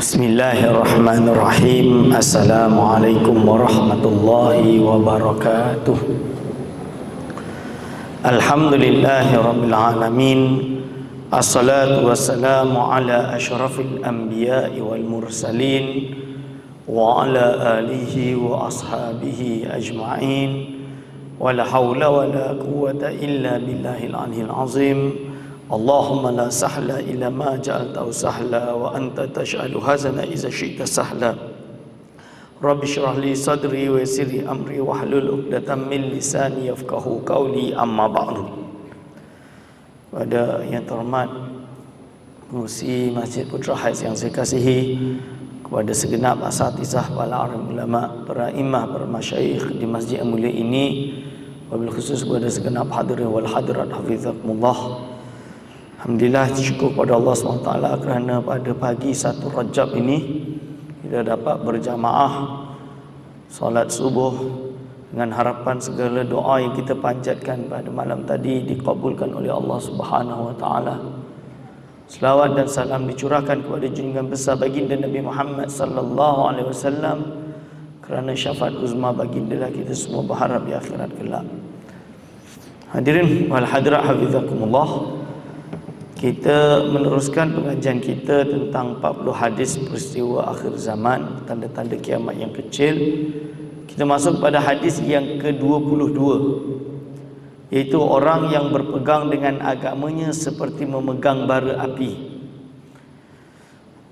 Bismillahirrahmanirrahim. Assalamualaikum warahmatullahi wabarakatuh. Alhamdulillahi rabbil alamin. Assalatu wassalamu ala asyrafil anbiya'i wal mursalin wa ala alihi wa ashabihi ajma'in. Wala hawla wala quwwata illa billahil aliyyil azim. Allahumma la sahla illa ma ja'altahu sahla wa anta tash'alu hazana iza syi'ta sahla. Rabbi syrah li sadri wa yassir li amri wahlul 'uqdatam min lisani yafqahu qawli, amma ba'du. Pada yang terhormat pengurusi Masjid Putra Heights yang saya kasihi, kepada segenap asatizah, para alim ulama, para imam, para masyayikh di masjid yang mulia ini, wabil khusus kepada segenap hadirin wal hadirat hafizakumullah. Alhamdulillah, syukur kepada Allah SWT kerana pada pagi 1 Rajab ini kita dapat berjamaah solat subuh dengan harapan segala doa yang kita panjatkan pada malam tadi dikabulkan oleh Allah Subhanahu wa taala. Selawat dan salam dicurahkan kepada junjungan besar baginda Nabi Muhammad sallallahu alaihi wasallam kerana syafaat uzma baginda kita semua berharap di akhirat kelak. Hadirin wal hadirat hafizakumullah. Kita meneruskan pengajian kita tentang 40 hadis peristiwa akhir zaman, tanda-tanda kiamat yang kecil. Kita masuk pada hadis yang ke-22, iaitu orang yang berpegang dengan agamanya seperti memegang bara api.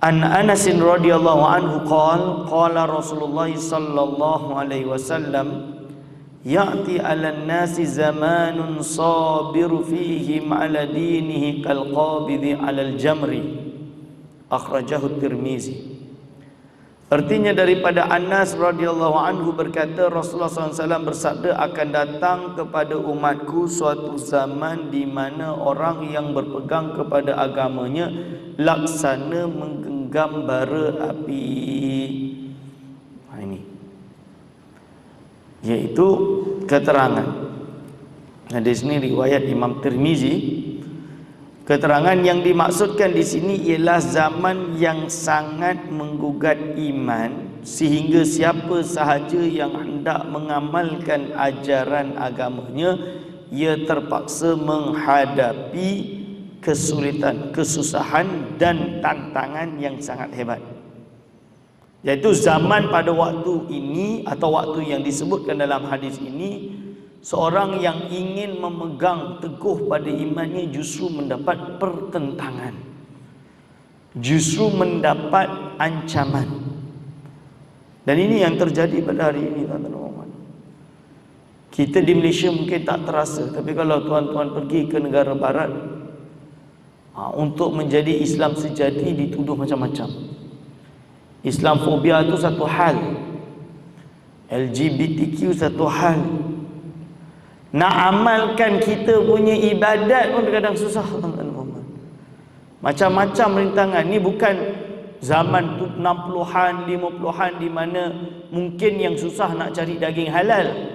An Anas radhiyallahu anhu qala Rasulullah sallallahu alaihi wasallam, ya'ti 'alan nasi zamanun sabiru fihim 'ala dinihi kal qabidhi 'alal jamri. Akhrajahu Tirmizi. Artinya daripada Anas radhiyallahu anhu berkata, Rasulullah SAW bersabda, akan datang kepada umatku suatu zaman di mana orang yang berpegang kepada agamanya laksana menggenggam bara api. Ini iaitu keterangan. Hadis ini riwayat Imam Tirmizi. Keterangan yang dimaksudkan di sini ialah zaman yang sangat menggugat iman, sehingga siapa sahaja yang hendak mengamalkan ajaran agamanya, ia terpaksa menghadapi kesulitan, kesusahan dan tantangan yang sangat hebat. Iaitu zaman pada waktu ini atau waktu yang disebutkan dalam hadis ini, seorang yang ingin memegang teguh pada imannya justru mendapat pertentangan, justru mendapat ancaman. Dan ini yang terjadi pada hari ini, tuan-tuan. Kita di Malaysia mungkin tak terasa, tapi kalau tuan-tuan pergi ke negara barat, untuk menjadi Islam sejati dituduh macam-macam. Islamfobia itu satu hal, LGBTQ satu hal, nak amalkan kita punya ibadat pun kadang susah, tuan-tuan. Macam-macam rintangan. Ni bukan zaman 60-an, 50-an di mana mungkin yang susah nak cari daging halal.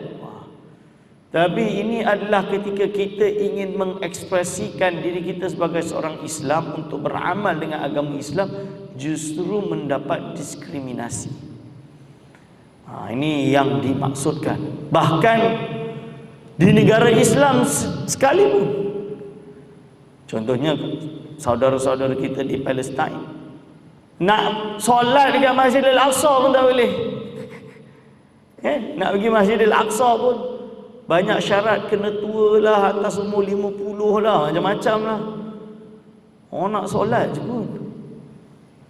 Tapi ini adalah ketika kita ingin mengekspresikan diri kita sebagai seorang Islam untuk beramal dengan agama Islam, justru mendapat diskriminasi. Ini yang dimaksudkan. Bahkan di negara Islam sekalipun, contohnya saudara-saudara kita di Palestin, nak solat dekat Masjidil Aqsa pun tak boleh. Nak pergi Masjidil Aqsa pun banyak syarat, kena tua lah, atas umur 50 lah, macam-macam lah. Orang nak solat je pun,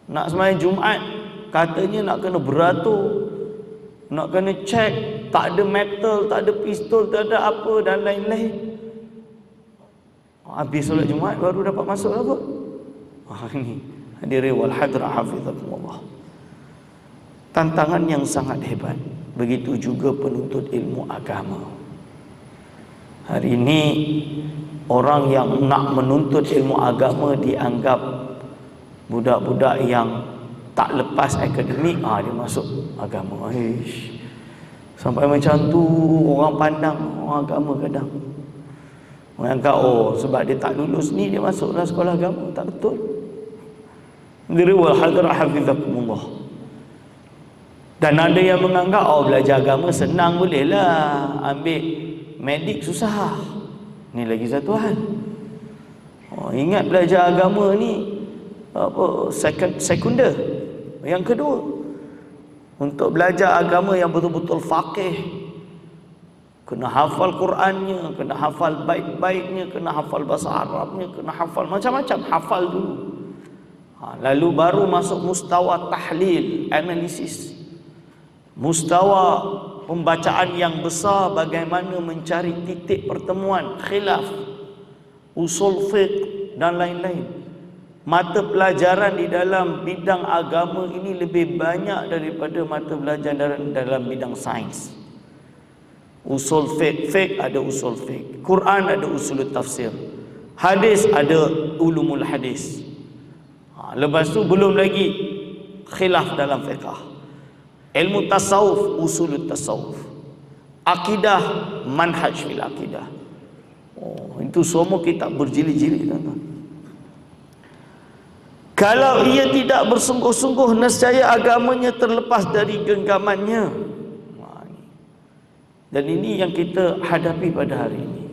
nak sembahyang Jumaat katanya nak kena beratur, nak kena cek, tak ada metal, tak ada pistol, tak ada apa dan lain-lain. Habis solat Jumaat baru dapat masuk lah kot. Ini hadirin wal hadrah hafizakumullah. Tantangan yang sangat hebat. Begitu juga penuntut ilmu agama. Hari ini orang yang nak menuntut ilmu agama dianggap budak-budak yang tak lepas akademik, dia masuk agama. Sampai macam tu orang pandang orang agama kadang. Orang kata, sebab dia tak lulus ni dia masuklah sekolah agama. Tak betul. Diri wal hadrah hafizakumullah. Allah. Dan ada yang menganggap belajar agama senang bolehlah, ambil medik susah. Ni lagi satu hal. Ingat belajar agama ni sekunder. Yang kedua, untuk belajar agama yang betul-betul faqih, kena hafal Qurannya, kena hafal bait-baitnya, kena hafal bahasa Arabnya, kena hafal macam-macam, hafal dulu. Lalu baru masuk mustawa tahlil, analisis, mustawa pembacaan yang besar, bagaimana mencari titik pertemuan, khilaf, usul fiqh dan lain-lain. Mata pelajaran di dalam bidang agama ini lebih banyak daripada mata pelajaran dalam bidang sains. Usul fiqh ada usul fiqh, Quran ada usul tafsir, hadis ada ulumul hadis. Lepas tu belum lagi khilaf dalam fiqh, ilmu tasawuf, usul tasawuf, akidah, manhaj fil akidah. Itu semua kitab berjilid-jilid, tuan-tuan. Kalau ia tidak bersungguh-sungguh, nescaya agamanya terlepas dari genggamannya. Dan ini yang kita hadapi pada hari ini.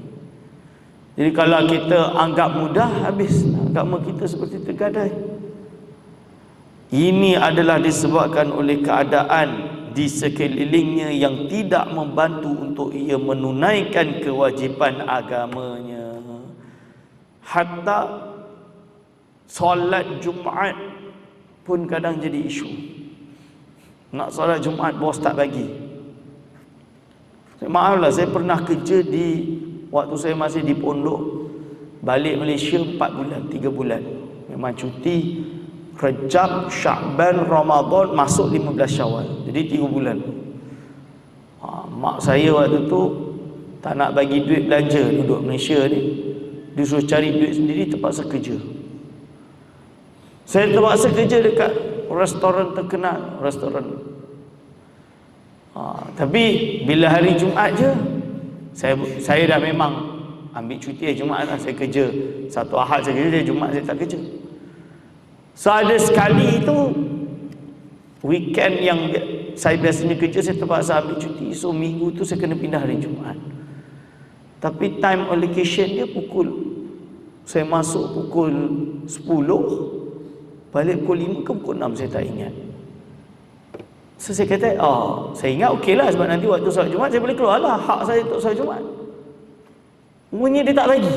Jadi kalau kita anggap mudah, habis agama kita seperti tergadai. Ini adalah disebabkan oleh keadaan di sekelilingnya yang tidak membantu untuk ia menunaikan kewajipan agamanya. Hatta solat Jumaat pun kadang jadi isu. Nak solat Jumaat bos tak bagi. Maaflah, saya pernah kerja waktu saya masih di pondok, balik Malaysia 4 bulan, 3 bulan. Memang cuti Rejab, Sya'ban, Ramadan, masuk 15 Syawal. Jadi 3 bulan. Mak saya waktu tu tak nak bagi duit belanja, duduk Malaysia ni. Dia suruh cari duit sendiri, terpaksa kerja. Saya terpaksa kerja dekat restoran terkenal, restoran. Tapi bila hari Jumaat je, saya dah memang ambil cuti Jumaat lah. Saya kerja satu Ahad saya kerja, Jumaat saya tak kerja. So ada sekali itu weekend yang saya biasanya kerja, saya terpaksa ambil cuti. So minggu tu saya kena pindah hari Jumaat. Tapi time allocation dia saya masuk pukul 10, balik pukul 5 ke pukul 6, saya tak ingat. So saya kata, saya ingat okey lah, sebab nanti waktu solat Jumaat saya boleh keluar lah, hak saya untuk solat Jumaat. Umumnya dia tak bagi.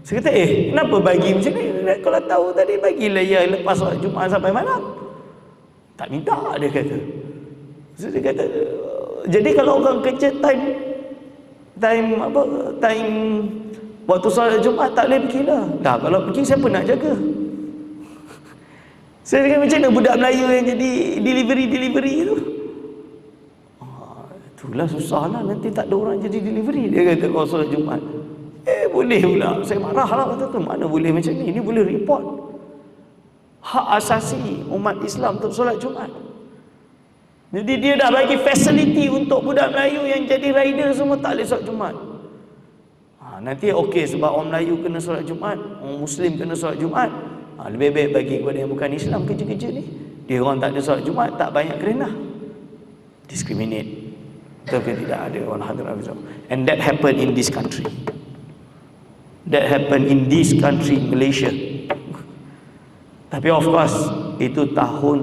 Saya kata, kenapa bagi macam ni? Kalau tahu tadi bagilah ya, lepas solat Jumaat sampai malam. Tak minta, dia kata. So dia kata, jadi kalau orang kerja time waktu solat Jumaat tak boleh pergi lah. Dah kalau pergi siapa nak jaga? Saya kata macam mana budak Melayu yang jadi delivery tu? Itulah susah lah, nanti tak ada orang jadi delivery. Dia kata kalau solat Jumaat. Boleh pula. Saya marah lah kata tu. Mana boleh macam ni? Ini boleh report. Hak asasi umat Islam untuk solat Jumaat. Jadi dia dah bagi facility untuk budak Melayu yang jadi rider semua tak boleh solat Jumaat. Nanti okey sebab orang Melayu kena solat Jumaat, orang Muslim kena solat Jumaat. Lebih baik bagi kepada yang bukan Islam kerja-kerja ni. Dia orang tak ada solat Jumaat, tak banyak kerenah. Discriminate. Tapi tidak ada orang hadirin. And that happened in this country. That happened in this country, Malaysia. Tapi of course itu tahun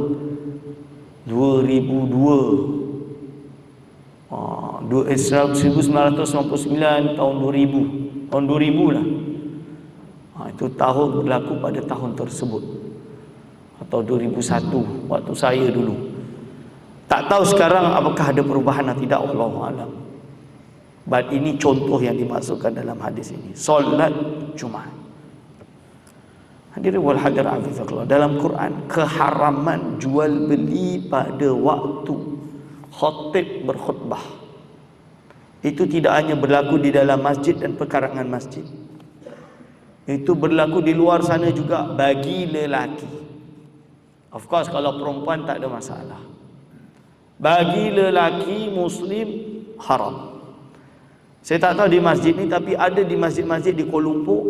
2002. 1999, tahun 2000. Tahun 2000 lah. Itu tahun berlaku pada tahun tersebut. Atau 2001 waktu saya dulu. Tak tahu sekarang apakah ada perubahan atau tidak, wallahu alam. But ini contoh yang dimasukkan dalam hadis ini. Solat Jumaat. Hadirin wal hadirat afizakallah, dalam Quran keharaman jual beli pada waktu khatib berkhutbah. Itu tidak hanya berlaku di dalam masjid dan perkarangan masjid. Itu berlaku di luar sana juga bagi lelaki. Of course kalau perempuan tak ada masalah. Bagi lelaki Muslim haram. Saya tak tahu di masjid ni, tapi ada di masjid-masjid di Kuala Lumpur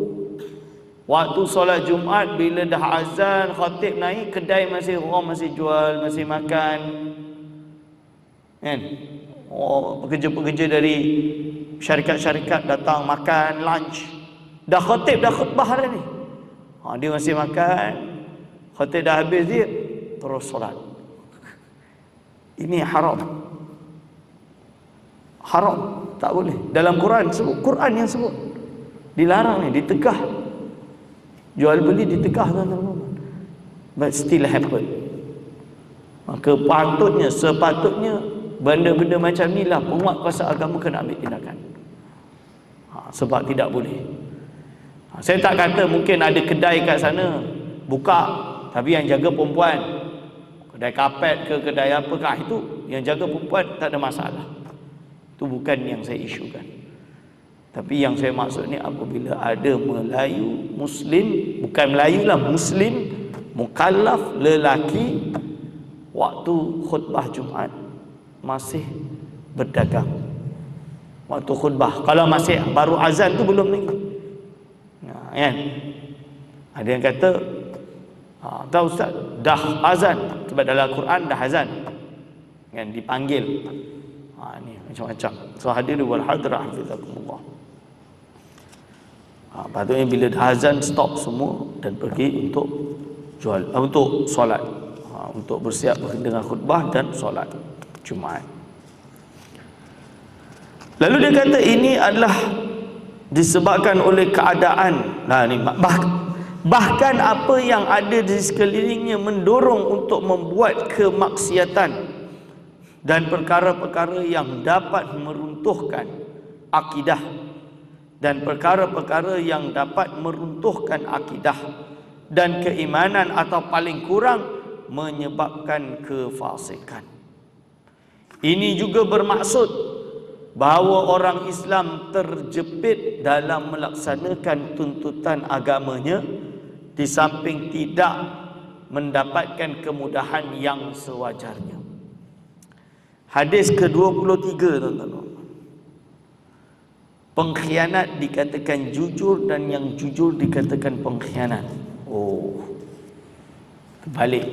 Waktu solat Jumaat bila dah azan, khatib naik, kedai masih orang masih jual, masih makan. Kan? Oh, pekerja-pekerja dari syarikat-syarikat datang makan lunch. Dah khatib dah khutbah dah ni. Dia masih makan. Khatib dah habis dia terus solat. Ini haram. Haram, tak boleh. Dalam Quran sebut, Quran yang sebut. Dilarang ni, ditegah. Jual beli ditegah tuan-tuan. But still happen. Maka sepatutnya benda-benda macam ni lah penguat kuasa agama kena ambil tindakan. Sebab tidak boleh. Saya tak kata mungkin ada kedai kat sana buka, tapi yang jaga perempuan. Kedai kapet ke kedai apakah itu, yang jaga perempuan tak ada masalah. Itu bukan yang saya isukan. Tapi yang saya maksud ni apabila ada Melayu Muslim, bukan Melayu lah, Muslim mukallaf lelaki waktu khutbah Jumaat masih berdagang. Waktu khutbah, kalau masih baru azan tu belum lagi. Kan? Ada yang kata tahu ustaz, dah azan, sebab dalam Quran dah azan. Kan dipanggil. Ni macam-macam. So hadirin wal hadirat hafizakumullah. Patutnya bila dah azan stop semua dan pergi untuk jual, untuk solat, untuk bersiap dengan khutbah dan solat Jumaat. Lalu dia kata ini adalah disebabkan oleh keadaan. Bahkan apa yang ada di sekelilingnya mendorong untuk membuat kemaksiatan dan perkara-perkara yang dapat meruntuhkan akidah, dan perkara-perkara yang dapat meruntuhkan akidah dan keimanan, atau paling kurang menyebabkan kefasikan. Ini juga bermaksud bahawa orang Islam terjepit dalam melaksanakan tuntutan agamanya, di samping tidak mendapatkan kemudahan yang sewajarnya. Hadis ke-23 tuan-tuan. Pengkhianat dikatakan jujur dan yang jujur dikatakan pengkhianat. Terbalik.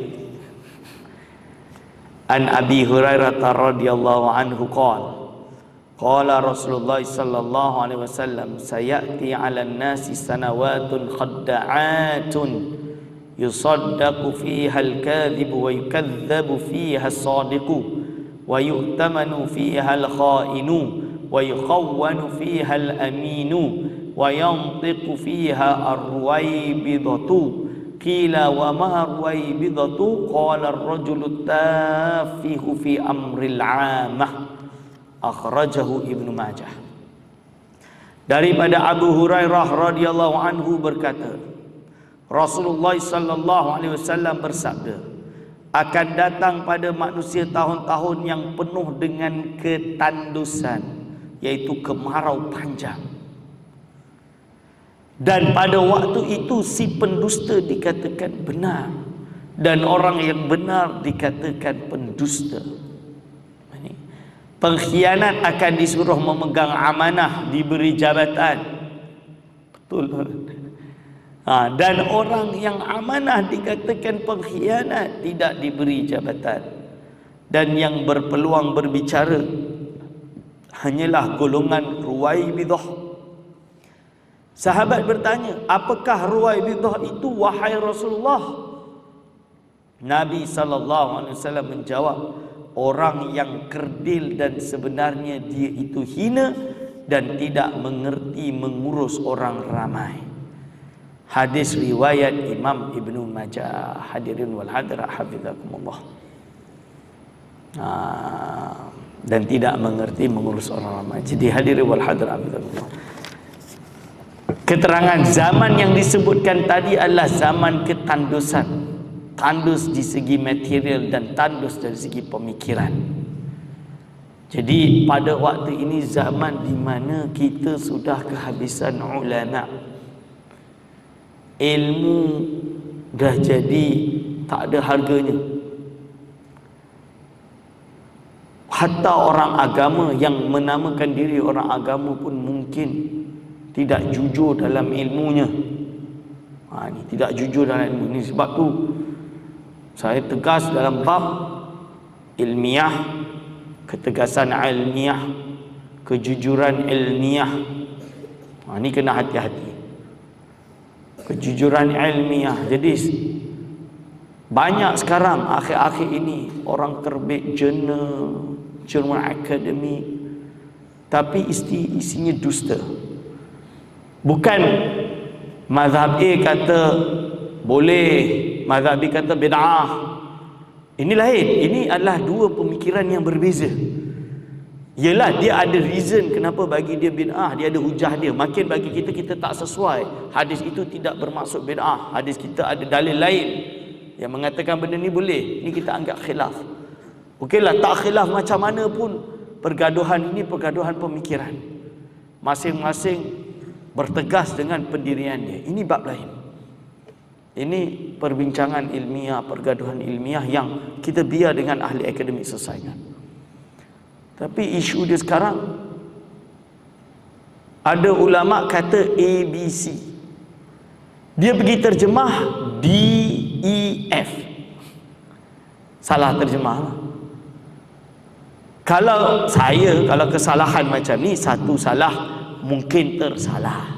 An Abi Hurairah radhiyallahu anhu qala Rasulullah sallallahu alaihi wasallam sayati 'alan nasi sanawatun khadda'atun yusaddaqu fiha al-kadhib wa yukadzabu fiha as-sadiqu wa yu'tamanu fiha al-kha'inu wa yukhawwanu fiha al-aminu wa yantiqu fiha ar-ruwaybidatu. Qila wa ma ruwaybidatu? Qala ar-rajulu tafihu fi amril 'amah. Akhrajahu Ibnu Majah. Daripada Abu Hurairah radhiyallahu anhu berkata, Rasulullah sallallahu alaihi wasallam bersabda, akan datang pada manusia tahun-tahun yang penuh dengan ketandusan, yaitu kemarau panjang. Dan pada waktu itu si pendusta dikatakan benar, dan orang yang benar dikatakan pendusta. Pengkhianat akan disuruh memegang amanah, diberi jabatan. Betul. Dan orang yang amanah dikatakan pengkhianat, tidak diberi jabatan. Dan yang berpeluang berbicara hanyalah golongan ruwaibidah. Sahabat bertanya, apakah ruwaibidah itu wahai Rasulullah? Nabi SAW menjawab, orang yang kerdil dan sebenarnya dia itu hina dan tidak mengerti mengurus orang ramai. Hadis riwayat Imam Ibnu Majah. Hadirin wal hadirat hafizakumullah. Dan tidak mengerti mengurus orang ramai. Jadi hadirin wal hadirat hafizakumullah. Keterangan zaman yang disebutkan tadi adalah zaman ketandusan. Tandus di segi material dan tandus dari segi pemikiran. Jadi pada waktu ini zaman di mana kita sudah kehabisan ulama. Ilmu dah jadi tak ada harganya. Hatta orang agama yang menamakan diri orang agama pun mungkin tidak jujur dalam ilmunya. Ini tidak jujur dalam ilmu. Ini sebab tu saya tegas dalam bab ilmiah, ketegasan ilmiah, kejujuran ilmiah. Ini kena hati-hati. Kejujuran ilmiah. Jadi banyak sekarang akhir-akhir ini orang terbit jurnal akademik, tapi isinya dusta. Bukan mazhab A kata boleh, mazhab B kata bid'ah. Ini lain. Ini adalah dua pemikiran yang berbeza. Yelah, dia ada reason kenapa bagi dia bid'ah, dia ada hujah dia. Makin bagi kita tak sesuai, hadis itu tidak bermaksud bid'ah, hadis kita ada dalil lain yang mengatakan benda ni boleh, ni kita anggap khilaf. Okeylah, tak khilaf macam mana pun, pergaduhan ini pergaduhan pemikiran, masing-masing bertegas dengan pendirian dia. Ini bab lain. Ini perbincangan ilmiah, pergaduhan ilmiah yang kita biar dengan ahli akademik selesaikan. Tapi isu dia sekarang, ada ulama kata ABC, dia pergi terjemah DEF, salah terjemah. Kalau kesalahan macam ni, satu salah mungkin tersalah,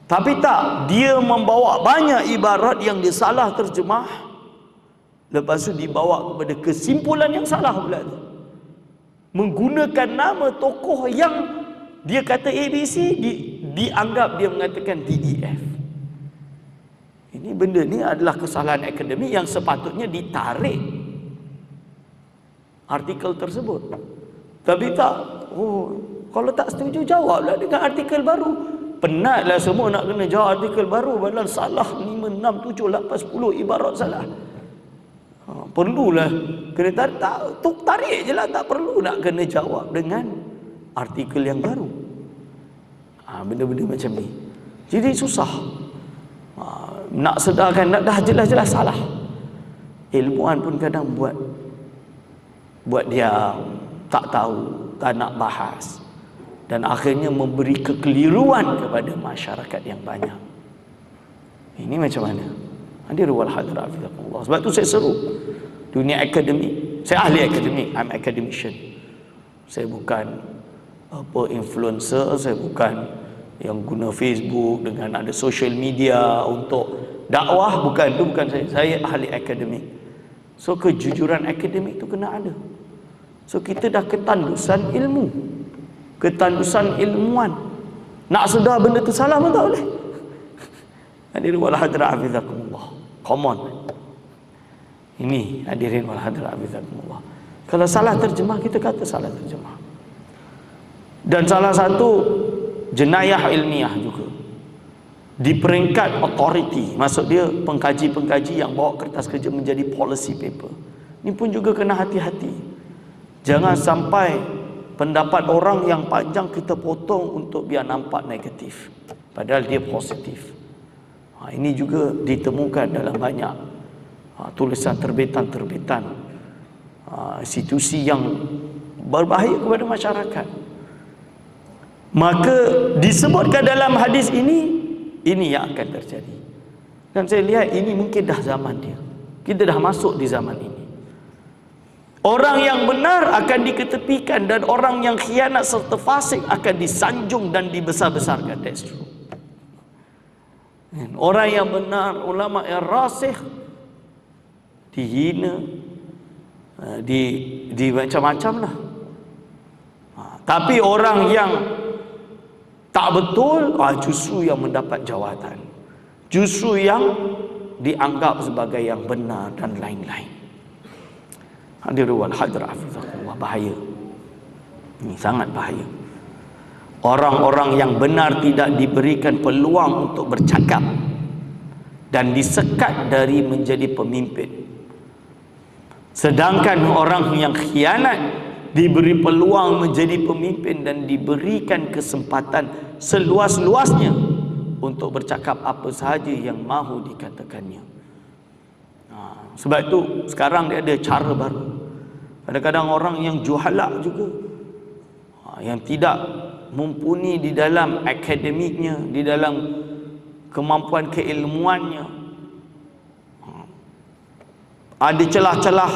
tapi tak, dia membawa banyak ibarat yang dia salah terjemah, lepas tu dibawa kepada kesimpulan yang salah pula tu, menggunakan nama tokoh yang dia kata ABC, dianggap dia mengatakan DEF. Ini benda ni adalah kesalahan akademik yang sepatutnya ditarik artikel tersebut. Tapi tak, kalau tak setuju jawablah dengan artikel baru. Penatlah semua nak kena jawab artikel baru, padahal salah 5, 6, 7, 8, 10 ibarat salah. Perlulah kena tarik je lah, tak perlu nak kena jawab dengan artikel yang baru. Benda-benda macam ni jadi susah. Nak sedarkan, dah jelas-jelas salah, ilmuwan pun kadang buat dia tak tahu, tak nak bahas, dan akhirnya memberi kekeliruan kepada masyarakat yang banyak. Ini macam mana? Hadir wal hadir afizahullah. Sebab tu saya seru dunia akademik. Saya ahli akademik, I'm academician. Saya bukan influencer, saya bukan yang guna Facebook dengan ada social media untuk dakwah, bukan, itu bukan saya. Saya ahli akademik. So kejujuran akademik itu kena ada. So kita dah ketandusan ilmu, ketandusan ilmuwan. Nak sedar benda tu salah pun tak boleh. Hadirin wal hadirat hafizakumullah. Come on. Ini hadirin wal hadirat hafizakumullah. Kalau salah terjemah, kita kata salah terjemah. Dan salah satu jenayah ilmiah juga di peringkat authority, maksud dia pengkaji-pengkaji yang bawa kertas kerja menjadi policy paper. Ini pun juga kena hati-hati. Jangan sampai pendapat orang yang panjang kita potong untuk biar nampak negatif, padahal dia positif. Ini juga ditemukan dalam banyak tulisan terbitan-terbitan institusi yang berbahaya kepada masyarakat. Maka disebutkan dalam hadis ini yang akan terjadi. Dan saya lihat ini mungkin dah zaman dia. Kita dah masuk di zaman ini. Orang yang benar akan diketepikan, dan orang yang khianat serta fasik akan disanjung dan dibesar-besarkan. That's true. Orang yang benar, ulama yang rasikh, dihina, di macam-macam lah. Tapi orang yang tak betul, justru yang mendapat jawatan, justru yang dianggap sebagai yang benar dan lain-lain. Hadirin wal hadirat hafizakumullah, bahaya. Ini sangat bahaya. Orang-orang yang benar tidak diberikan peluang untuk bercakap dan disekat dari menjadi pemimpin. Sedangkan orang yang khianat diberi peluang menjadi pemimpin dan diberikan kesempatan seluas-luasnya untuk bercakap apa sahaja yang mahu dikatakannya. Sebab itu sekarang dia ada cara baru. Kadang-kadang orang yang juhalak juga, yang tidak mumpuni di dalam akademiknya, di dalam kemampuan keilmuannya. Ada celah-celah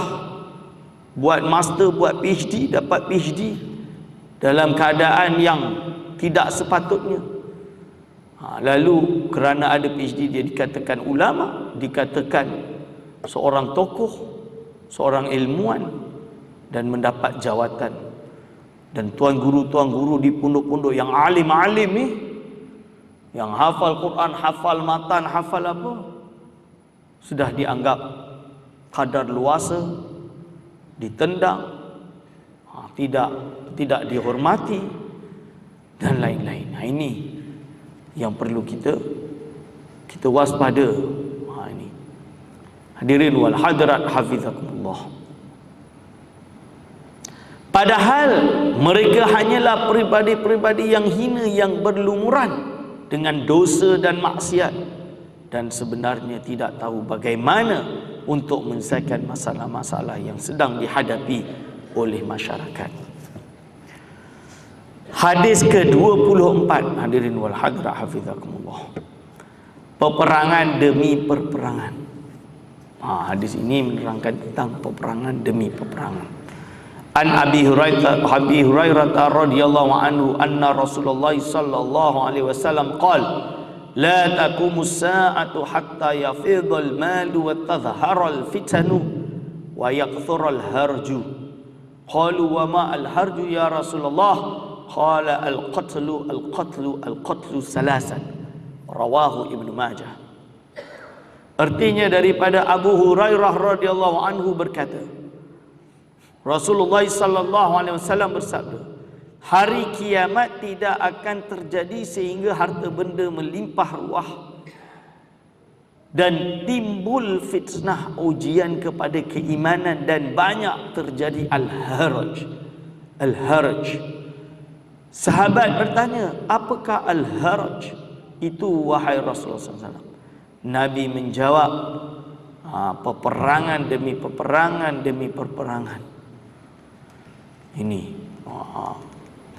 buat master, buat PhD, dapat PhD dalam keadaan yang tidak sepatutnya. Lalu kerana ada PhD dia dikatakan ulama, dikatakan seorang tokoh, seorang ilmuwan, dan mendapat jawatan. Dan tuan guru di pondok-pondok yang alim-alim ni, yang hafal Quran, hafal matan, hafal apa, sudah dianggap kadar luasa, ditendang, tidak dihormati, dan lain-lain. Ini yang perlu kita waspada. Ini hadirin wal hadirat hafizakumullah. Padahal mereka hanyalah peribadi-peribadi yang hina, yang berlumuran dengan dosa dan maksiat, dan sebenarnya tidak tahu bagaimana untuk menyelesaikan masalah-masalah yang sedang dihadapi oleh masyarakat. Hadis ke-24, hadirin wal hadirat hafizakumullah. Peperangan demi perperangan. Hadis ini menerangkan tentang peperangan demi peperangan. An Abi Hurairah radhiyallahu anhu anna Rasulullah sallallahu alaihi wasallam qala la taqumus sa'atu hatta yafidhal malu wa tadhharal fitanu wa yakthurul harju. Qalu wa ma al harju ya Rasulullah? Qala al qatlu salasan. Rawahu Ibnu Majah. Artinya daripada Abu Hurairah radhiyallahu anhu berkata, Rasulullah sallallahu alaihi wasallam bersabda, hari kiamat tidak akan terjadi sehingga harta benda melimpah ruah dan timbul fitnah, ujian kepada keimanan, dan banyak terjadi al-haraj. Al-haraj. Sahabat bertanya, apakah al-haraj itu wahai Rasulullah SAW? Nabi menjawab, peperangan demi peperangan demi peperangan. Ini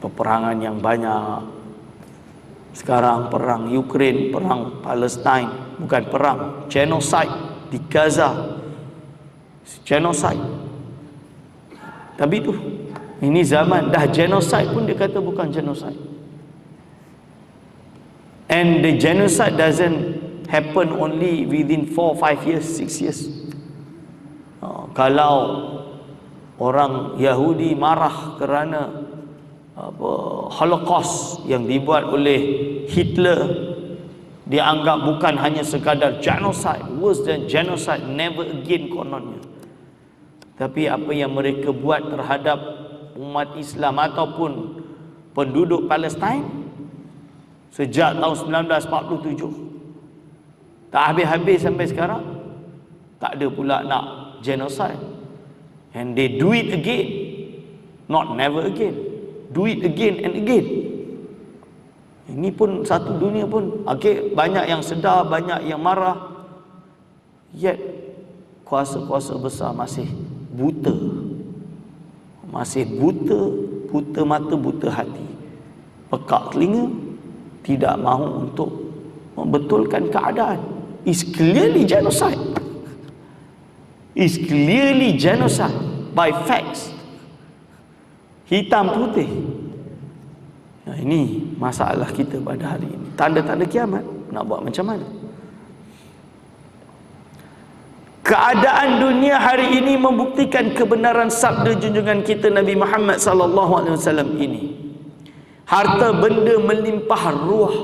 peperangan yang banyak. Sekarang perang Ukraine, perang Palestin, bukan perang, genocide di Gaza, genocide. Tapi itu, ini zaman dah genocide pun dia kata bukan genocide. And the genocide doesn't happen only within 4, 5 years, 6 years. Kalau orang Yahudi marah kerana Holocaust yang dibuat oleh Hitler, dianggap bukan hanya sekadar genocide, worse than genocide, never again kononnya. Tapi apa yang mereka buat terhadap umat Islam ataupun penduduk Palestin sejak tahun 1947 tak habis-habis sampai sekarang, tak ada pula nak genocide. And they do it again, not never again, do it again and again. Ini pun satu dunia pun, okay, banyak yang sedar, banyak yang marah, yet kuasa-kuasa besar masih buta, buta mata, buta hati, pekak telinga, tidak mahu untuk membetulkan keadaan. It's clearly genocide. Is clearly genocide by facts, hitam putih. Ini masalah kita pada hari ini, tanda-tanda kiamat. Nak buat macam mana? Keadaan dunia hari ini membuktikan kebenaran sabda junjungan kita Nabi Muhammad sallallahu alaihi wasallam ini. Harta benda melimpah ruah.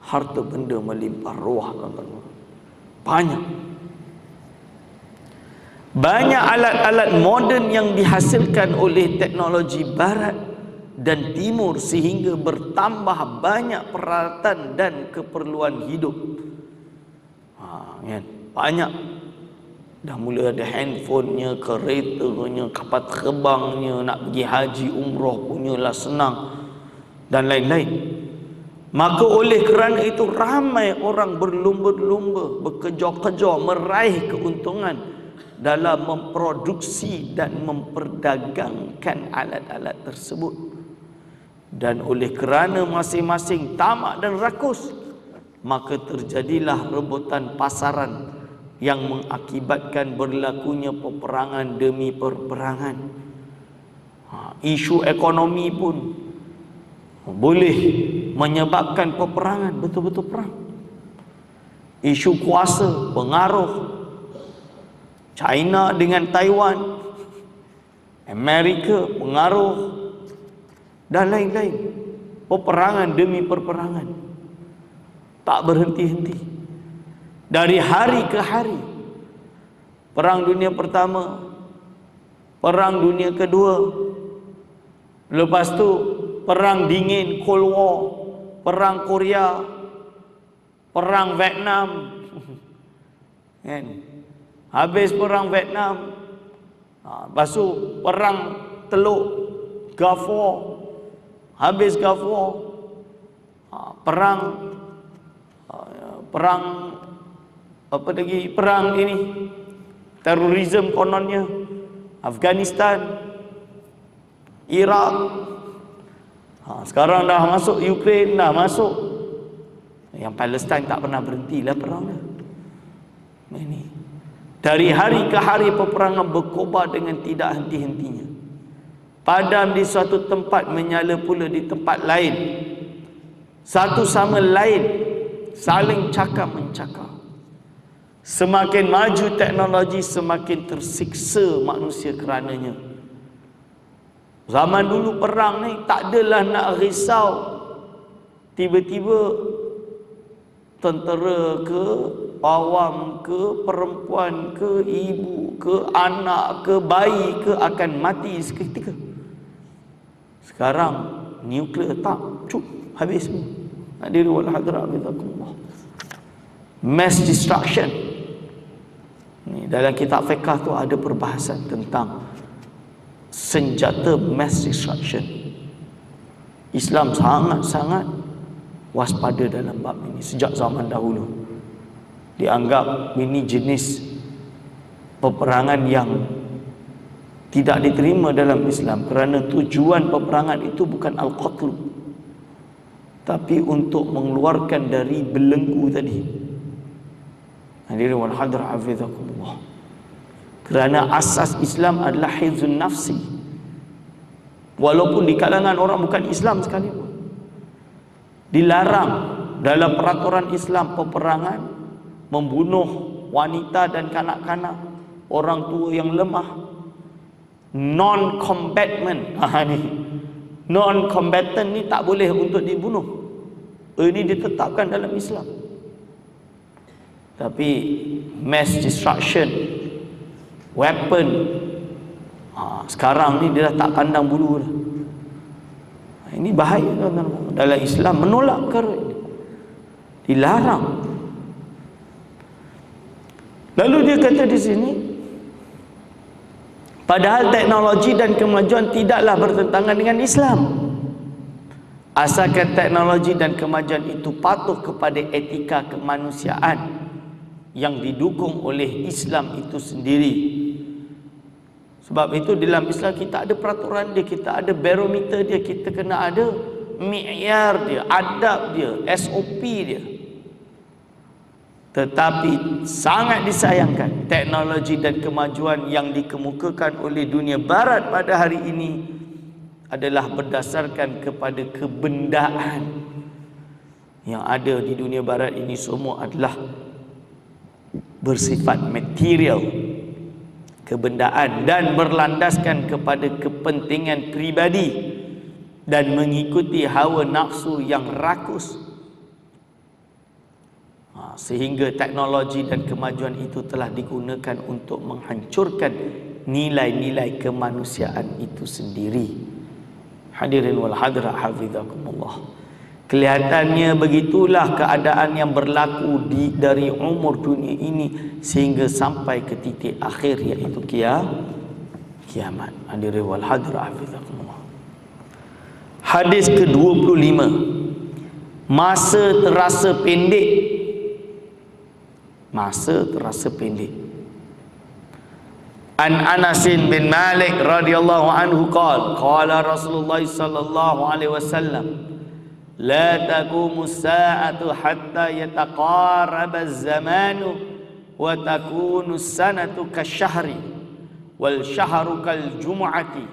Harta benda melimpah ruah, banyak. Banyak alat-alat moden yang dihasilkan oleh teknologi barat dan timur sehingga bertambah banyak peralatan dan keperluan hidup. Banyak. Dah mula ada handphonenya, keretanya, kapal terbangnya, nak pergi haji umrah punyalah senang, dan lain-lain. Maka oleh kerana itu ramai orang berlumba-lumba, berkejar-kejar meraih keuntungan dalam memproduksi dan memperdagangkan alat-alat tersebut. Dan oleh kerana masing-masing tamak dan rakus, maka terjadilah rebutan pasaran yang mengakibatkan berlakunya peperangan demi peperangan. Isu ekonomi pun boleh menyebabkan peperangan, betul-betul perang. Isu kuasa, pengaruh China dengan Taiwan, Amerika, pengaruh dan lain-lain. Peperangan demi peperangan, tak berhenti-henti. Dari hari ke hari. Perang Dunia Pertama, Perang Dunia Kedua, lepas tu Perang Dingin, Cold War, Perang Korea, Perang Vietnam. Kan? Habis Perang Vietnam, lepas tu Perang Teluk, Gulf War. Habis Gulf War, perang apa lagi, perang ini terorisme kononnya, Afghanistan, Iraq, sekarang dah masuk Ukraine, dah masuk. Yang Palestin tak pernah berhentilah perang dah. Ini dari hari ke hari peperangan berkobar dengan tidak henti-hentinya. Padam di suatu tempat, menyala pula di tempat lain. Satu sama lain saling cakap mencakap. Semakin maju teknologi, semakin tersiksa manusia kerananya. Zaman dulu perang ni tak adalah nak risau. Tiba-tiba tentera ke, awam ke, perempuan ke, ibu ke, anak ke, bayi ke akan mati seketika. Sekarang nuklear tak, habis semua. Hadirin wal hadirat rahimakumullah. Mass destruction. Ni dalam kitab fiqh tu ada perbahasan tentang senjata mass destruction. Islam sangat-sangat waspada dalam bab ini sejak zaman dahulu. Dianggap ini jenis peperangan yang tidak diterima dalam Islam, kerana tujuan peperangan itu bukan al-qatl, tapi untuk mengeluarkan dari belenggu tadi. Hadirin wal hadirat hafizakumullah. Kerana asas Islam adalah hifzun nafsi. Walaupun di kalangan orang bukan Islam sekalipun, dilarang dalam peraturan Islam peperangan, membunuh wanita dan kanak-kanak, orang tua yang lemah, non-combatant. Ni non-combatant ni tak boleh untuk dibunuh. Ini ditetapkan dalam Islam. Tapi mass destruction, weapon, sekarang ni dia dah tak pandang bulu dah. Ini bahaya tuan-tuan. Dalam Islam menolak perkara ini, dilarang. Lalu dia kata di sini, padahal teknologi dan kemajuan tidaklah bertentangan dengan Islam, asalkan teknologi dan kemajuan itu patuh kepada etika kemanusiaan yang didukung oleh Islam itu sendiri. Sebab itu dalam Islam kita ada peraturan dia, kita ada barometer dia, kita kena ada mi'yar dia, adab dia, SOP dia. Tetapi sangat disayangkan teknologi dan kemajuan yang dikemukakan oleh dunia barat pada hari ini adalah berdasarkan kepada kebendaan. Yang ada di dunia barat ini semua adalah bersifat material, kebendaan, dan berlandaskan kepada kepentingan pribadi dan mengikuti hawa nafsu yang rakus. Sehingga teknologi dan kemajuan itu telah digunakan untuk menghancurkan nilai-nilai kemanusiaan itu sendiri. Hadirin wal hadirat hafizakumullah. Kelihatannya begitulah keadaan yang berlaku dari umur dunia ini sehingga sampai ke titik akhir, iaitu kiamat. Hadirin wal hadirat hafizakumullah. Hadis ke-25. Masa terasa pendek. Masa terasa pendek. An Anas bin Malik radhiyallahu anhu qala Rasulullah sallallahu alaihi wasallam, la taqumus sa'atu hatta yataqarraba az-zamanu wa takunu as-sanatu kasyahri wal syahru kal jum'ati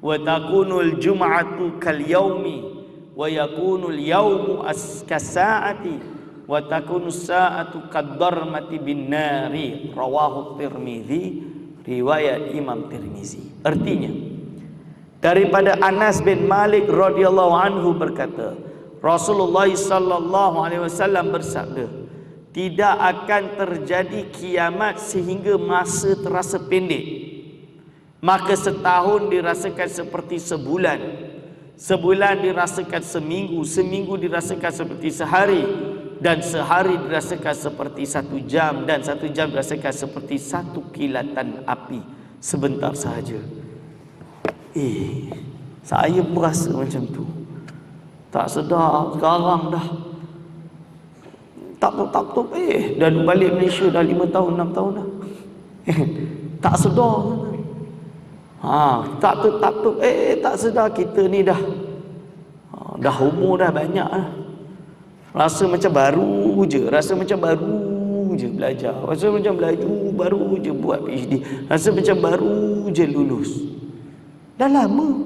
wa takunu al-jum'atu kal yaumi wa yakunu al-yaumu kas-sa'ati wa takunu as-sa'atu kad-darmati bin nari. Rawahu Tirmizi, riwayat Imam Tirmizi. Artinya, daripada Anas bin Malik radhiyallahu anhu berkata, Rasulullah sallallahu alaihi wasallam bersabda, tidak akan terjadi kiamat sehingga masa terasa pendek. Maka setahun dirasakan seperti sebulan, sebulan dirasakan seminggu, seminggu dirasakan seperti sehari, dan sehari dirasakan seperti 1 jam, dan 1 jam dirasakan seperti 1 kilatan api sebentar sahaja. Saya berasa macam tu. Tak sedar sekarang dah tak dah balik Malaysia dah 5 tahun 6 tahun dah. Tak sedar. Tak sedar kita ni dah umur dah banyak lah. Rasa macam baru je belajar. Rasa macam baru je buat PhD. Rasa macam baru je lulus. Dah lama.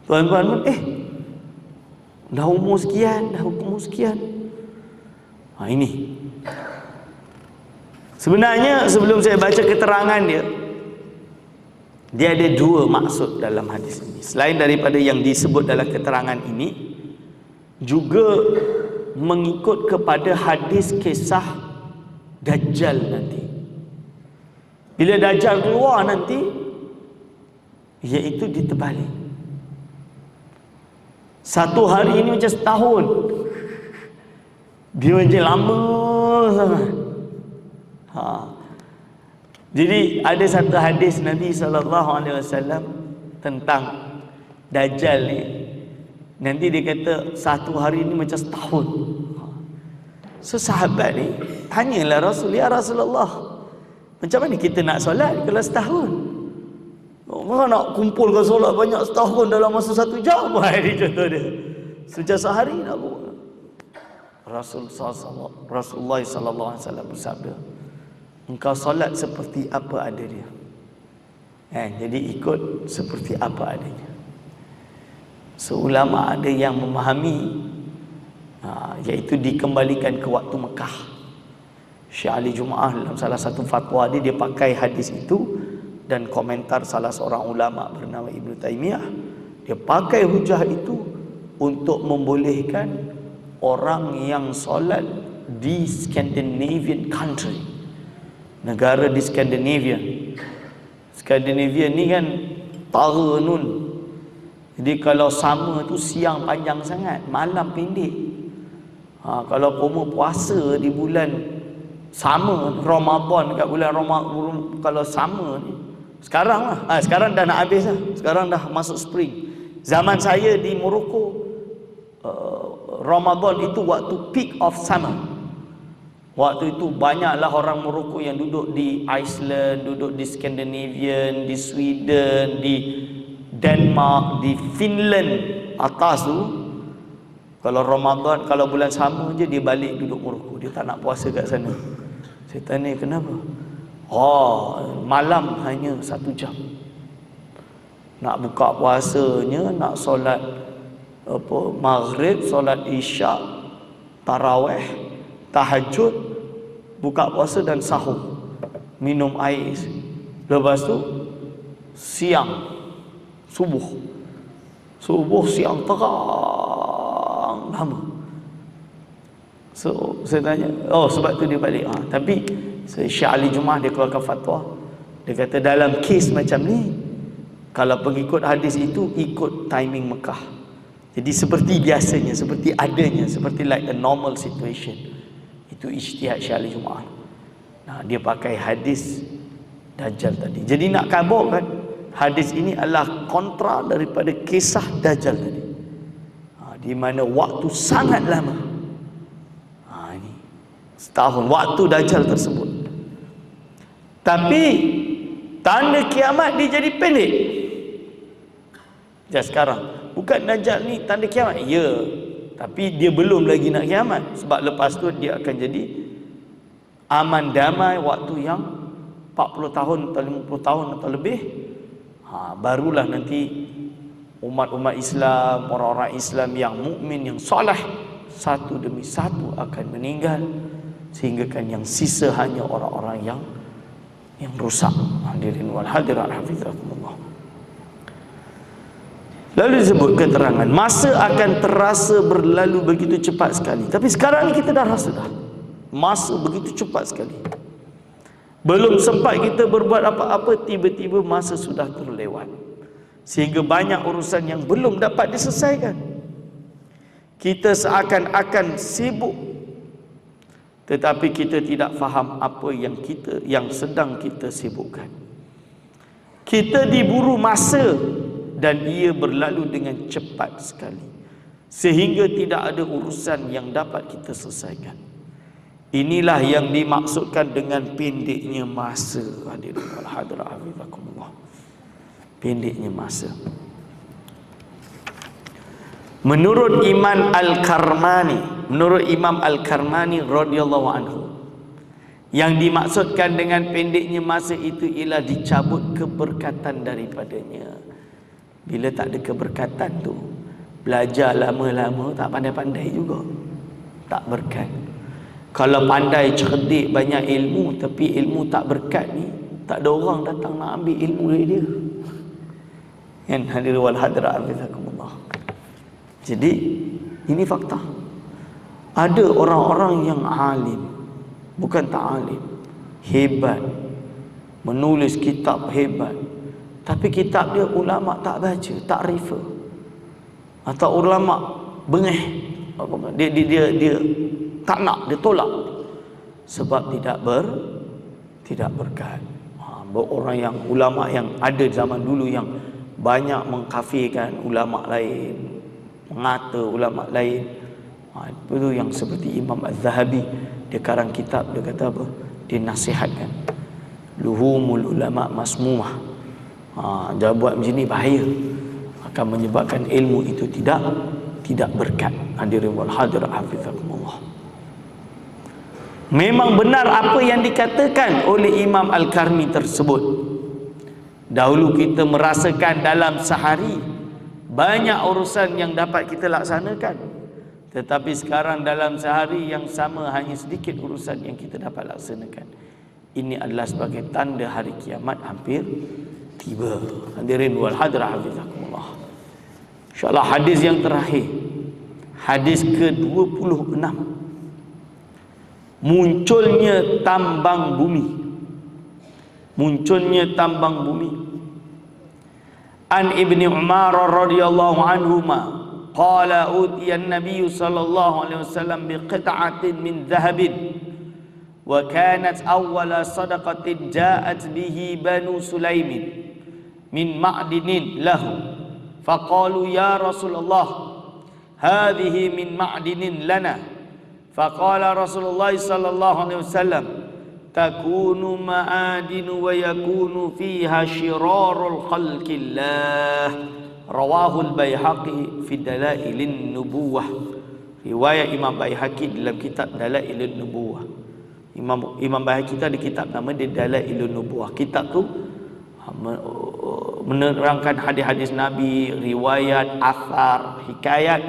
Tuan-tuan pun dah umur sekian. Ini sebenarnya sebelum saya baca keterangan dia ada 2 maksud dalam hadis ini. Selain daripada yang disebut dalam keterangan ini, juga mengikut kepada hadis kisah Dajjal nanti. Bila Dajjal keluar nanti, iaitu diterbalik. 1 hari ini macam setahun. Dia macam lama sangat. Jadi ada satu hadis Nabi SAW tentang Dajjal ni. Nanti dia kata 1 hari ini macam setahun. So sahabat ni tanyalah Rasul, ya Rasulullah, macam mana kita nak solat kalau setahun? Mana nak kumpulkan solat banyak setahun dalam masa 1 jam? Ini contoh dia. Sejak sehari nak buat. Rasulullah SAW bersabda, engkau solat seperti apa ada dia. Jadi ikut seperti apa adanya. Ulama ada yang memahami iaitu dikembalikan ke waktu Mekah. Syekh Ali Jumaah dalam salah satu fatwa dia pakai hadis itu, dan komentar salah seorang ulama bernama Ibnu Taimiyah, dia pakai hujah itu untuk membolehkan orang yang solat di Scandinavian country, negara di Scandinavia ni kan tara nun. Jadi kalau sama tu siang panjang sangat, malam pendek. Kalau kamu puasa di bulan sama Ramadan, dekat bulan Ramadan, kalau sama ni sekarang lah, sekarang dah nak habis lah, sekarang dah masuk spring. Zaman saya di Morocco, Ramadan itu waktu peak of summer. Waktu itu banyaklah orang Morocco yang duduk di Iceland, duduk di Scandinavian, di Sweden, di Denmark, di Finland atas tu. Kalau Ramadan, kalau bulan sama je dia balik duduk Morocco, dia tak nak puasa kat sana. Saya tanya kenapa? Malam hanya 1 jam. Nak buka puasanya, nak solat maghrib, solat isyak, tarawih, tahajud, buka puasa dan sahur, minum air. Lepas tu siang, subuh siang terang lama. So saya tanya, sebab tu dia balik. Tapi Syekh Ali Jumaah dia keluarkan fatwa. Dia kata dalam kes macam ni, kalau pengikut hadis itu ikut timing Mekah. Jadi seperti biasanya, seperti adanya, seperti like a normal situation. Itu ijtihad Syekh Ali Jumaah. Dia pakai hadis Dajjal tadi. Jadi nak kabarkan hadis ini adalah kontra daripada kisah Dajjal tadi. Di mana waktu sangat lama. Ini setahun waktu Dajjal tersebut. Tapi tanda kiamat dia jadi pendek. Sekarang bukan Dajjal ni tanda kiamat. Ya, Tapi dia belum lagi nak kiamat, sebab lepas tu dia akan jadi aman damai waktu yang 40 tahun atau 50 tahun atau lebih. Barulah nanti umat-umat Islam, orang-orang Islam yang mukmin, yang soleh, satu demi satu akan meninggal, sehingga kan yang sisa hanya orang-orang yang rusak. Hadirin wal hadirat hafizakumullah. Lalu disebut keterangan masa akan terasa berlalu begitu cepat sekali. Tapi sekarang ni kita dah rasa dah masa begitu cepat sekali. Belum sempat kita berbuat apa-apa, tiba-tiba masa sudah terlewat, sehingga banyak urusan yang belum dapat diselesaikan. Kita seakan-akan sibuk, tetapi kita tidak faham apa yang sedang kita sibukkan. Kita diburu masa dan ia berlalu dengan cepat sekali, sehingga tidak ada urusan yang dapat kita selesaikan. Inilah yang dimaksudkan dengan pendeknya masa. Hadirin wal hadirat hafizakumullah. Pendeknya masa. Menurut Imam Al-Karmani radhiyallahu anhu, yang dimaksudkan dengan pendeknya masa itu ialah dicabut keberkatan daripadanya. Bila tak ada keberkatan tu, belajar lama-lama tak pandai-pandai juga, tak berkat. Kalau pandai, cerdik, banyak ilmu, tapi ilmu tak berkat ni, tak ada orang datang nak ambil ilmu dari dia. Kan, hadirin wal hadirat hafizakumullah. Jadi ini fakta. Ada orang-orang yang alim, bukan tak alim, hebat, menulis kitab hebat, tapi kitab dia ulama tak baca, tak refer, atau ulama bengih, dia tak nak, dia tolak, sebab tidak berkat. Orang yang ulama yang ada zaman dulu yang banyak mengkafirkan ulama lain, mengata ulama lain. Itu yang seperti Imam Az-Zahabi, dia karang kitab, dia kata apa? Dia nasihatkan luhumul ulama masmumah. Jangan buat macam ni, bahaya, akan menyebabkan ilmu itu tidak berkat. Hadirin wal hadirat hafizakumullah. Memang benar apa yang dikatakan oleh Imam Al-Karmi tersebut. Dahulu kita merasakan dalam sehari banyak urusan yang dapat kita laksanakan, tetapi sekarang dalam sehari yang sama hanya sedikit urusan yang kita dapat laksanakan. Ini adalah sebagai tanda hari kiamat hampir tiba. Hadirin wal hadirat hafizakumullah. InsyaAllah hadis yang terakhir, hadis ke-26. Munculnya tambang bumi. Munculnya tambang bumi. An Ibni Umar radhiyallahu anhuma qala utiya an-nabiy sallallahu alaihi wasallam biqit'atin min dhahabin wa kanat awwala sadaqatin ja'at bihi banu Sulaimin min ma'dinin lahu faqalu ya Rasulullah hadhihi min ma'dinin lana faqala Rasulullah sallallahu alaihi wasallam takunu ma'adinu wa yakunu fiha shirarul khalqillah. Rawahul Baihaqi fi Dalailin Nubuwah. Riwayat Imam Baihaqi dalam kitab Dalailun Nubuwah. Imam Baihaqi kita ada kitab nama dia Dalailun Nubuwah. Kitab tu menerangkan hadis-hadis Nabi, riwayat, athar, hikayat,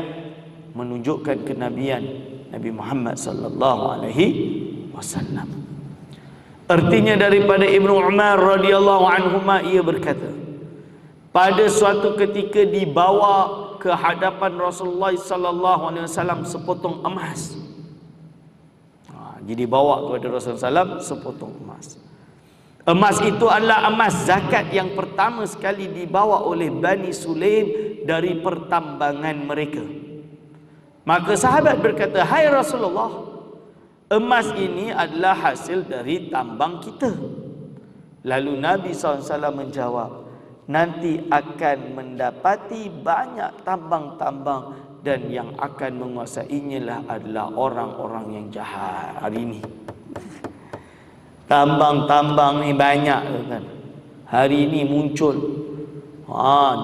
menunjukkan kenabian Nabi Muhammad sallallahu alaihi wasallam. Artinya daripada Ibnu Umar radhiyallahu anhuma, ia berkata, pada suatu ketika dibawa ke hadapan Rasulullah sallallahu alaihi wasallam sepotong emas. Jadi bawa kepada Rasulullah SAW sepotong emas. Emas itu adalah emas zakat yang pertama sekali dibawa oleh Bani Sulaim dari pertambangan mereka. Maka sahabat berkata, hai Rasulullah, emas ini adalah hasil dari tambang kita. Lalu Nabi SAW menjawab, nanti akan mendapati banyak tambang-tambang dan yang akan menguasainya lah adalah orang-orang yang jahat. Hari ini tambang-tambang ni banyak kan. Hari ini muncul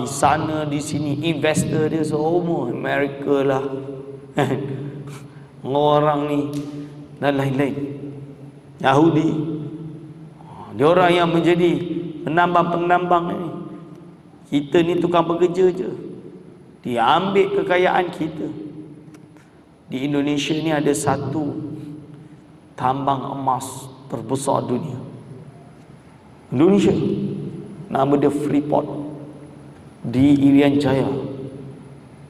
di sana di sini, investor dia semua Amerika lah, Orang ni dan lain-lain. Yahudi, dia orang yang menjadi penambang-penambang ni. Kita ni tukang bekerja je. Dia ambil kekayaan kita. Di Indonesia ni ada satu tambang emas terbesar dunia. Indonesia, nama dia Freeport, di Irian Jaya.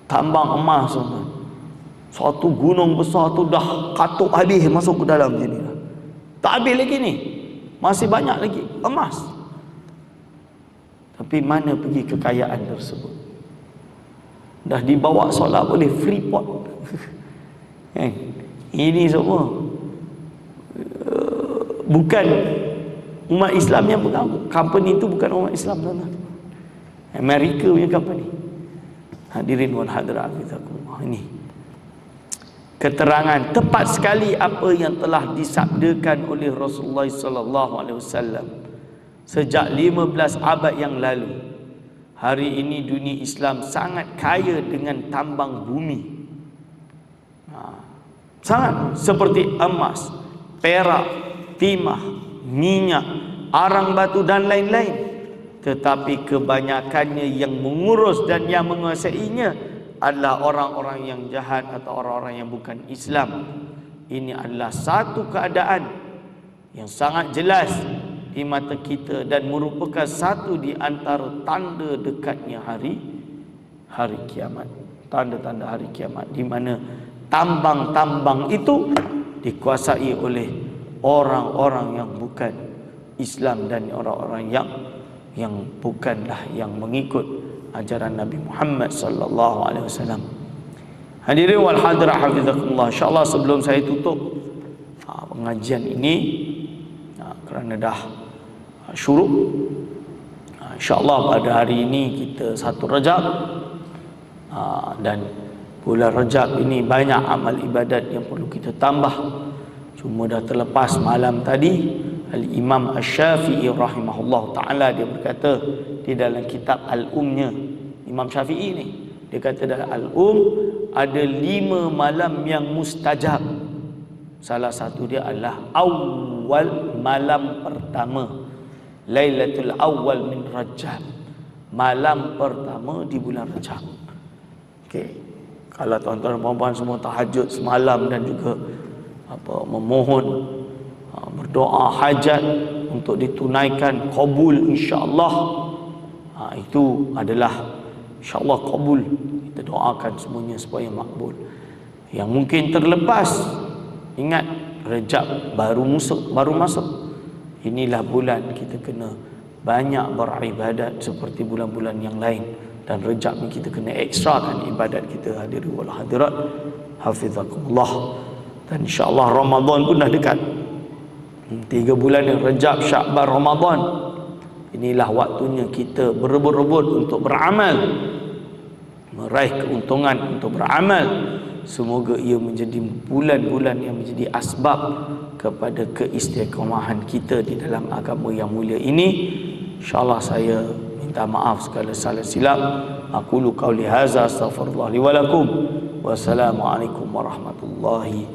Tambang emas, satu gunung besar tu dah katuk habis masuk ke dalam sini dah. Tak habis lagi ni, masih banyak lagi emas. Tapi mana pergi kekayaan tersebut? Dah dibawa solat oleh Freeport. Ini semua bukan umat Islam yang pegang. Company itu bukan umat Islam, tuan-tuan. Amerika punya company. Hadirin wal hadirat, ini keterangan tepat sekali apa yang telah disabdakan oleh Rasulullah sallallahu alaihi wasallam sejak 15 abad yang lalu. Hari ini dunia Islam sangat kaya dengan tambang bumi. Sangat, seperti emas, perak, timah, minyak, arang batu dan lain-lain. Tetapi kebanyakannya yang mengurus dan yang menguasainya adalah orang-orang yang jahat atau orang-orang yang bukan Islam. Ini adalah satu keadaan yang sangat jelas di mata kita dan merupakan satu di antara tanda dekatnya hari kiamat. Tanda-tanda hari kiamat, di mana tambang-tambang itu dikuasai oleh orang-orang yang bukan Islam dan orang-orang yang bukanlah yang mengikut ajaran Nabi Muhammad sallallahu alaihi wasallam. Hadirin wal hadirat hafizakumullah, insyaallah sebelum saya tutup pengajian ini, kerana dah syuruk, insyaallah pada hari ini kita 1 Rajab, dan bulan Rajab ini banyak amal ibadat yang perlu kita tambah. Cuma dah terlepas malam tadi, Al-Imam Asy-Syafi'i rahimahullah ta'ala, dia berkata di dalam kitab Al-Umnya, Imam Syafi'i ni, dia kata dalam Al-Um ada 5 malam yang mustajab. Salah satu dia adalah awal malam pertama, Lailatul Awal min Rajab, malam pertama di bulan Rajab. Okey, kalau tuan-tuan dan puan-puan semua tahajud semalam dan juga memohon, berdoa hajat untuk ditunaikan, qabul insya-Allah, itu adalah insya-Allah qabul. Kita doakan semuanya supaya makbul. Yang mungkin terlepas, ingat Rajab baru masuk. Inilah bulan kita kena banyak beribadat seperti bulan-bulan yang lain, dan Rajab ni kita kena ekstrakan ibadat kita. Hadirin wal hadirat hafizakumullah. Dan insya-Allah Ramadan pun dah dekat. 3 bulan yang Rajab, Syakban, Ramadan. Inilah waktunya kita berebut-rebut untuk beramal, meraih keuntungan untuk beramal. Semoga ia menjadi bulan-bulan yang menjadi asbab kepada keistiqomahan kita di dalam agama yang mulia ini. InsyaAllah saya minta maaf segala salah silap. Aqulu qauli hadza astaghfirullah li wa lakum. Wassalamualaikum warahmatullahi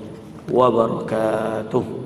wabarakatuh.